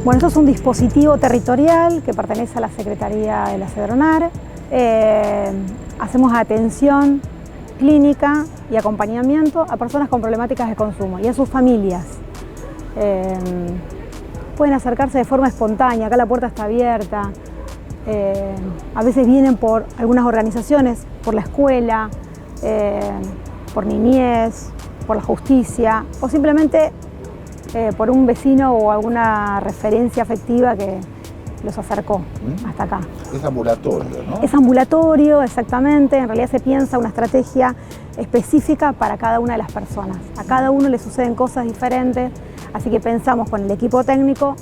Bueno, esto es un dispositivo territorial que pertenece a la Secretaría de la Cedronar. Hacemos atención clínica y acompañamiento a personas con problemáticas de consumo y a sus familias. Pueden acercarse de forma espontánea, acá la puerta está abierta. A veces vienen por algunas organizaciones, por la escuela, por niñez, por la justicia o simplemente por un vecino o alguna referencia afectiva que los acercó hasta acá. Es ambulatorio, ¿no? Es ambulatorio, exactamente. En realidad se piensa una estrategia específica para cada una de las personas. A cada uno le suceden cosas diferentes, así que pensamos con el equipo técnico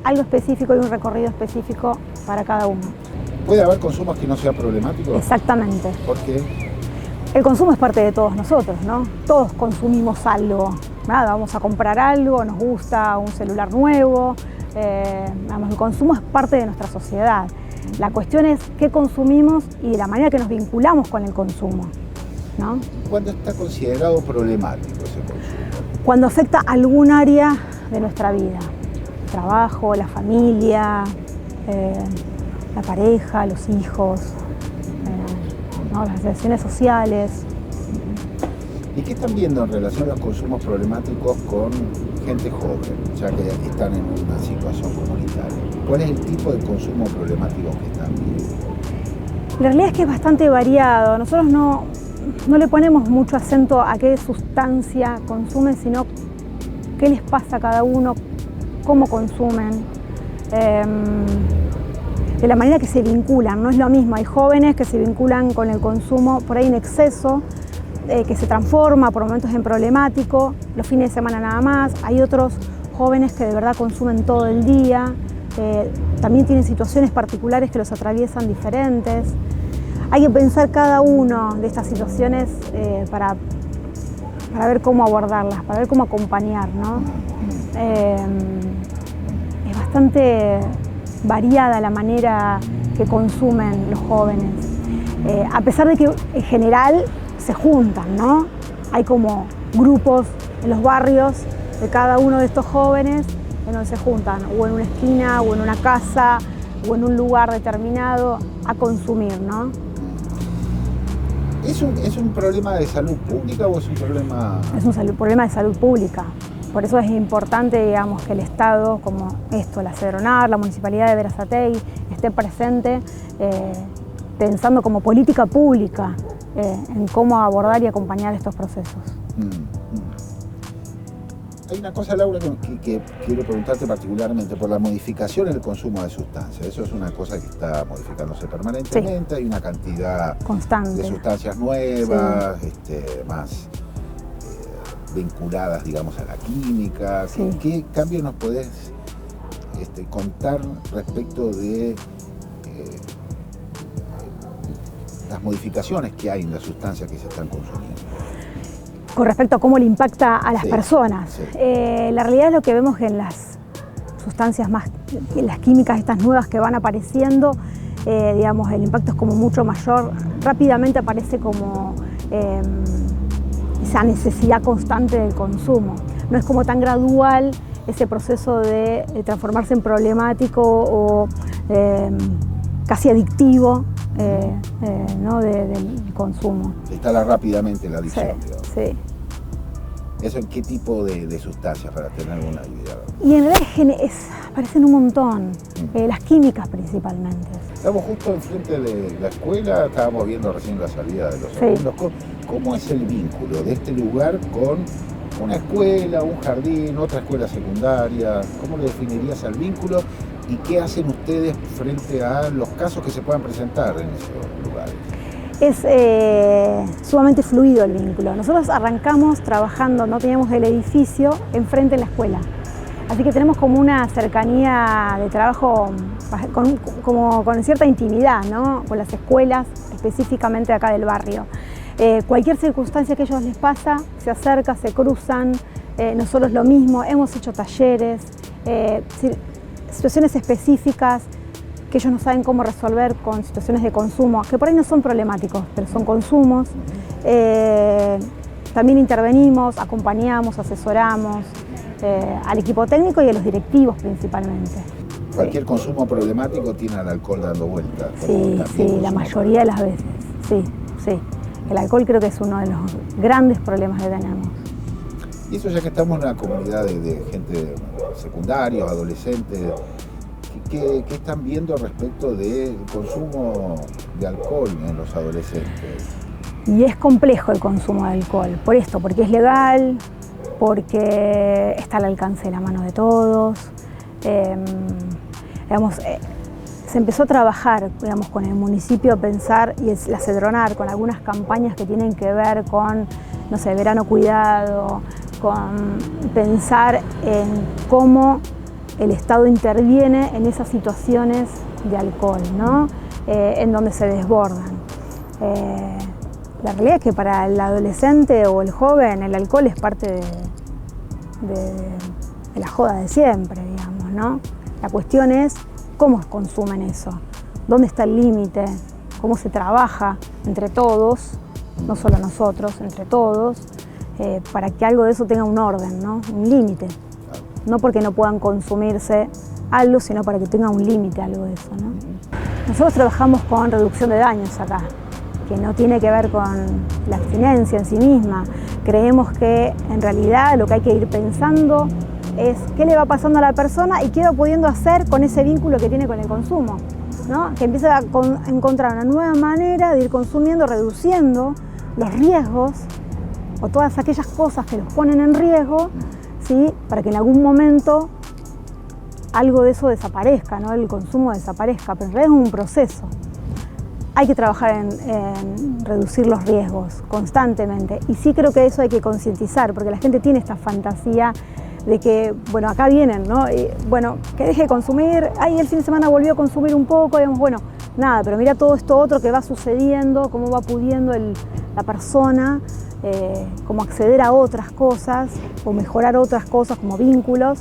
algo específico y un recorrido específico para cada uno. ¿Puede haber consumos que no sean problemáticos? Exactamente. ¿Por qué? El consumo es parte de todos nosotros, ¿no? Todos consumimos algo. Nada, vamos a comprar algo, nos gusta un celular nuevo. El consumo es parte de nuestra sociedad. La cuestión es qué consumimos y de la manera que nos vinculamos con el consumo, ¿no? ¿Cuándo está considerado problemático ese consumo? Cuando afecta algún área de nuestra vida. El trabajo, la familia, la pareja, los hijos, ¿no? Las relaciones sociales. ¿Y qué están viendo en relación a los consumos problemáticos con gente joven, ya que están en una situación comunitaria? ¿Cuál es el tipo de consumo problemático que están viendo? La realidad es que es bastante variado. Nosotros no le ponemos mucho acento a qué sustancia consumen, sino qué les pasa a cada uno, cómo consumen, de la manera que se vinculan. No es lo mismo, hay jóvenes que se vinculan con el consumo por ahí en exceso, que se transforma por momentos en problemático, los fines de semana nada más. Hay otros jóvenes que de verdad consumen todo el día, también tienen situaciones particulares que los atraviesan diferentes. Hay que pensar cada una de estas situaciones para ver cómo abordarlas, para ver cómo acompañar, ¿no? Es bastante variada la manera que consumen los jóvenes, a pesar de que en general se juntan, ¿no? Hay como grupos en los barrios de cada uno de estos jóvenes en donde se juntan, o en una esquina, o en una casa, o en un lugar determinado a consumir, ¿no? ¿Es un problema de salud pública o es un problema...? Es un problema de salud pública. Por eso es importante, digamos, que el Estado, como esto, la Cedronar, la Municipalidad de Berazategui, esté presente pensando como política pública en cómo abordar y acompañar estos procesos. Hay una cosa, Laura, que quiero preguntarte particularmente por la modificación en el consumo de sustancias. Eso es una cosa que está modificándose permanentemente, sí. Hay una cantidad constante de sustancias nuevas, sí. Más vinculadas, digamos, a la química. Sí. ¿Qué cambio nos podés contar respecto de las modificaciones que hay en las sustancias que se están consumiendo? Con respecto a cómo le impacta a las personas. Sí. La realidad es lo que vemos en las sustancias más, en las químicas estas nuevas que van apareciendo, digamos, el impacto es como mucho mayor. Rápidamente aparece como esa necesidad constante del consumo. No es como tan gradual ese proceso de transformarse en problemático o casi adictivo, ¿no? del consumo. Se instala rápidamente la adicción. Sí, sí. ¿Eso en qué tipo de sustancias, para tener una idea? Y en realidad aparecen un montón, las químicas principalmente. Estamos justo enfrente de la escuela, estábamos viendo recién la salida de los alumnos. ¿Cómo es el vínculo de este lugar con una escuela, un jardín, otra escuela secundaria? ¿Cómo le definirías el vínculo? ¿Y qué hacen ustedes frente a los casos que se puedan presentar en esos lugares? Es sumamente fluido el vínculo. Nosotros arrancamos trabajando, no teníamos el edificio enfrente de la escuela. Así que tenemos como una cercanía de trabajo con cierta intimidad, ¿no? Con las escuelas, específicamente acá del barrio. Cualquier circunstancia que a ellos les pasa, se acerca, se cruzan, nosotros lo mismo, hemos hecho talleres, situaciones específicas que ellos no saben cómo resolver con situaciones de consumo, que por ahí no son problemáticos, pero son consumos. También intervenimos, acompañamos, asesoramos. al equipo técnico y a los directivos principalmente. Cualquier consumo problemático tiene al alcohol dando vueltas. Sí, la mayoría de las veces, sí. El alcohol creo que es uno de los grandes problemas que tenemos. Y eso ya que estamos en una comunidad de gente secundaria, adolescentes, ¿qué están viendo respecto del consumo de alcohol en los adolescentes? Y es complejo el consumo de alcohol, por esto, porque es legal, porque está al alcance de la mano de todos. Se empezó a trabajar, con el municipio a pensar y a cedronar con algunas campañas que tienen que ver con, verano cuidado, con pensar en cómo el Estado interviene en esas situaciones de alcohol, ¿no? En donde se desbordan. La realidad es que para el adolescente o el joven el alcohol es parte de la joda de siempre, digamos, ¿no? La cuestión es cómo consumen eso, dónde está el límite, cómo se trabaja entre todos, no solo nosotros, entre todos, para que algo de eso tenga un orden, ¿no? Un límite. No porque no puedan consumirse algo, sino para que tenga un límite algo de eso, ¿no? Nosotros trabajamos con reducción de daños acá, que no tiene que ver con la abstinencia en sí misma. Creemos que en realidad lo que hay que ir pensando es qué le va pasando a la persona y qué va pudiendo hacer con ese vínculo que tiene con el consumo, ¿no? Que empiece a encontrar una nueva manera de ir consumiendo, reduciendo los riesgos o todas aquellas cosas que los ponen en riesgo, ¿sí? Para que en algún momento algo de eso desaparezca, ¿no? El consumo desaparezca, pero en realidad es un proceso. Hay que trabajar en reducir los riesgos constantemente y sí creo que eso hay que concientizar, porque la gente tiene esta fantasía de que, acá vienen, ¿no? Y, que deje de consumir, el fin de semana volvió a consumir un poco, digamos, nada, pero mira todo esto otro que va sucediendo, cómo va pudiendo la persona, cómo acceder a otras cosas o mejorar otras cosas como vínculos.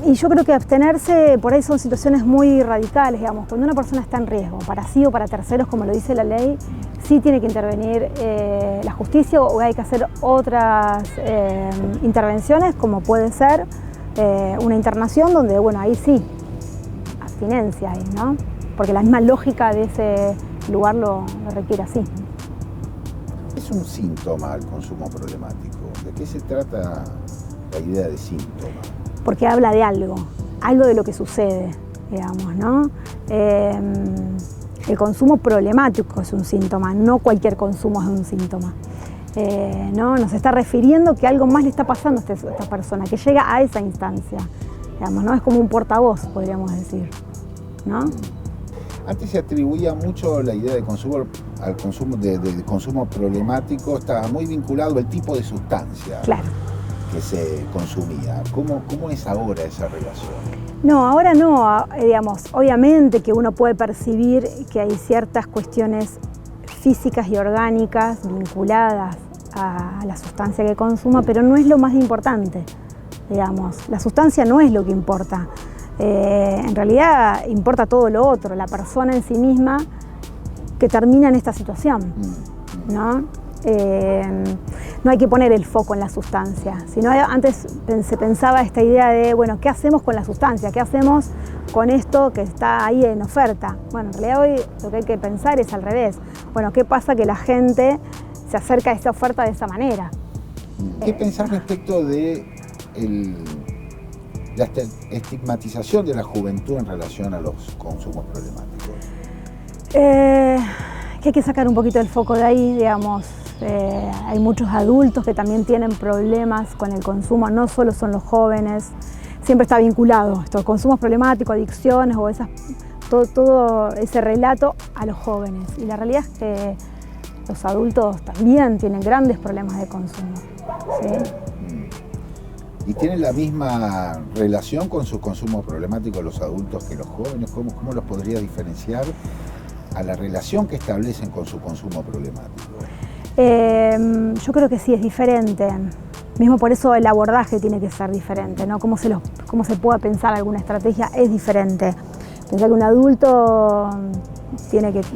Y yo creo que abstenerse por ahí son situaciones muy radicales, digamos, cuando una persona está en riesgo, para sí o para terceros, como lo dice la ley, sí tiene que intervenir la justicia o hay que hacer otras intervenciones, como puede ser una internación donde, ahí sí, abstinencia ahí, ¿no? Porque la misma lógica de ese lugar lo requiere así. Es un síntoma el consumo problemático. ¿De qué se trata la idea de síntoma? Porque habla de algo de lo que sucede, digamos, ¿no? El consumo problemático es un síntoma, no cualquier consumo es un síntoma. ¿No? Nos está refiriendo que algo más le está pasando a esta persona, que llega a esa instancia, digamos, ¿no? Es como un portavoz, podríamos decir, ¿no? Antes se atribuía mucho la idea de consumo al consumo de consumo problemático, estaba muy vinculado al tipo de sustancia. Claro. Que se consumía. ¿Cómo es ahora esa relación? No, ahora no, digamos, obviamente que uno puede percibir que hay ciertas cuestiones físicas y orgánicas vinculadas a la sustancia que consuma, pero no es lo más importante, digamos, la sustancia no es lo que importa, en realidad importa todo lo otro, la persona en sí misma que termina en esta situación, ¿no? No hay que poner el foco en la sustancia, sino antes se pensaba esta idea de, ¿qué hacemos con la sustancia? ¿Qué hacemos con esto que está ahí en oferta? En realidad hoy lo que hay que pensar es al revés. ¿Qué pasa que la gente se acerca a esta oferta de esa manera? ¿Qué pensás respecto de la estigmatización de la juventud en relación a los consumos problemáticos? Que hay que sacar un poquito el foco de ahí, digamos. Hay muchos adultos que también tienen problemas con el consumo, no solo son los jóvenes, siempre está vinculado estos consumos problemáticos, adicciones o todo ese relato a los jóvenes. Y la realidad es que los adultos también tienen grandes problemas de consumo, ¿sí? ¿Y tienen la misma relación con su consumo problemático los adultos que los jóvenes? ¿Cómo los podría diferenciar a la relación que establecen con su consumo problemático? Yo creo que sí es diferente, mismo por eso el abordaje tiene que ser diferente, ¿no? Cómo se pueda pensar alguna estrategia es diferente. Pensar que un adulto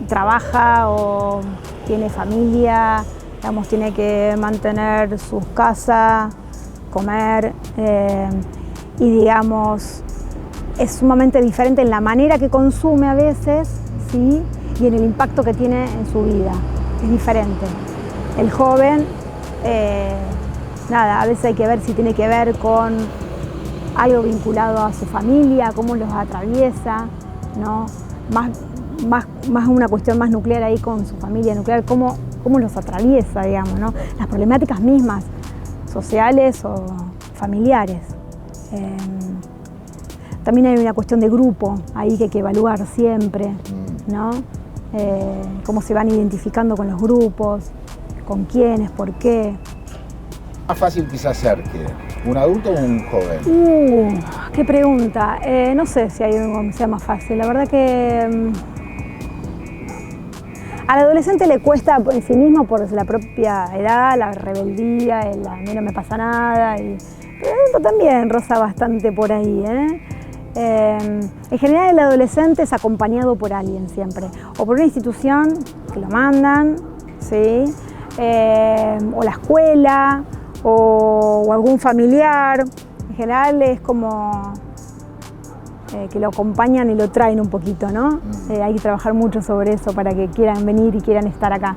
trabaja o tiene familia, Digamos, tiene que mantener sus casas, comer, y digamos, es sumamente diferente en la manera que consume a veces, ¿sí? Y en el impacto que tiene en su vida. Es diferente. El joven, nada, a veces hay que ver si tiene que ver con algo vinculado a su familia, cómo los atraviesa, ¿no? Más una cuestión más nuclear ahí con su familia nuclear, cómo los atraviesa, digamos, ¿no? Las problemáticas mismas, sociales o familiares. También hay una cuestión de grupo ahí que hay que evaluar siempre, ¿no? Cómo se van identificando con los grupos, con quiénes, por qué. ¿Más fácil que se acerque un adulto o un joven? Qué pregunta. No sé si hay algo que sea más fácil. La verdad que al adolescente le cuesta por sí mismo, por la propia edad, la rebeldía, a mí no me pasa nada. Pero el adulto también roza bastante por ahí, en general el adolescente es acompañado por alguien siempre, o por una institución que lo mandan, ¿sí? O la escuela, o algún familiar. En general es como que lo acompañan y lo traen un poquito, ¿no? Hay que trabajar mucho sobre eso para que quieran venir y quieran estar acá.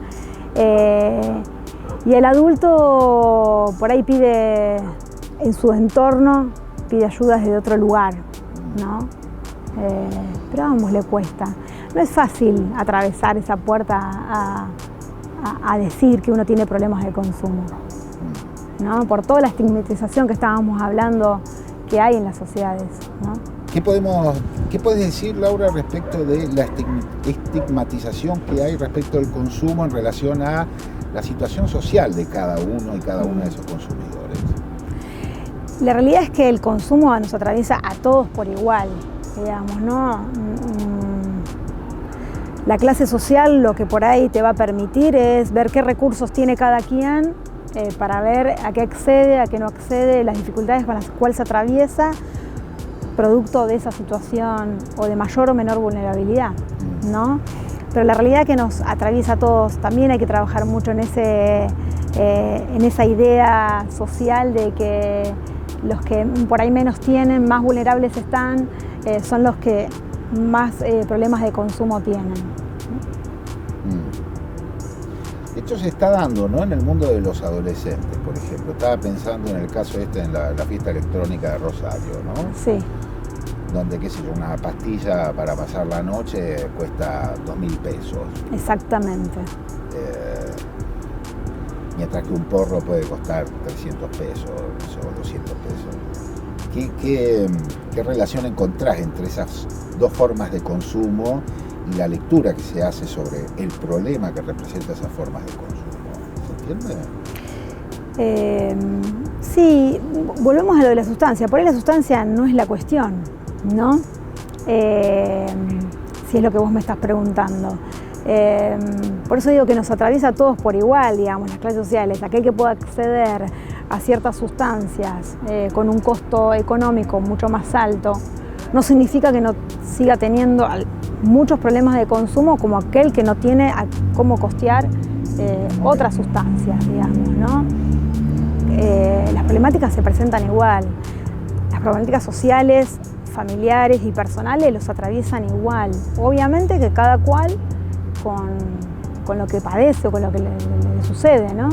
Y el adulto por ahí pide, en su entorno, pide ayuda desde otro lugar, ¿no? Pero a ambos le cuesta. No es fácil atravesar esa puerta a decir que uno tiene problemas de consumo, ¿no? Por toda la estigmatización que estábamos hablando que hay en las sociedades, ¿no? ¿Qué puedes decir, Laura, respecto de la estigmatización que hay respecto del consumo en relación a la situación social de cada uno y cada una de esos consumidores? La realidad es que el consumo nos atraviesa a todos por igual, digamos, ¿no? La clase social lo que por ahí te va a permitir es ver qué recursos tiene cada quien para ver a qué accede, a qué no accede, las dificultades con las cuales se atraviesa, producto de esa situación o de mayor o menor vulnerabilidad, ¿no? Pero la realidad que nos atraviesa a todos, también hay que trabajar mucho en esa idea social de que los que por ahí menos tienen, más vulnerables están, son los que más problemas de consumo tienen. Esto se está dando, ¿no?, en el mundo de los adolescentes, por ejemplo. Estaba pensando en el caso en la fiesta electrónica de Rosario, ¿no? Sí. Donde, qué sé yo, una pastilla para pasar la noche cuesta 2.000 pesos. Exactamente. Mientras que un porro puede costar 300 pesos o 200 pesos. ¿Qué relación encontrás entre esas dos formas de consumo y la lectura que se hace sobre el problema que representa esas formas de consumo? ¿Se entiende? Sí, volvemos a lo de la sustancia. Por ahí la sustancia no es la cuestión, ¿no? Si es lo que vos me estás preguntando. Por eso digo que nos atraviesa a todos por igual, digamos, las clases sociales. Aquel que pueda acceder a ciertas sustancias con un costo económico mucho más alto, no significa que no siga teniendo muchos problemas de consumo como aquel que no tiene cómo costear otras sustancias, digamos, ¿no? Las problemáticas se presentan igual. Las problemáticas sociales, familiares y personales los atraviesan igual. Obviamente que cada cual con lo que padece o con lo que le sucede, ¿no?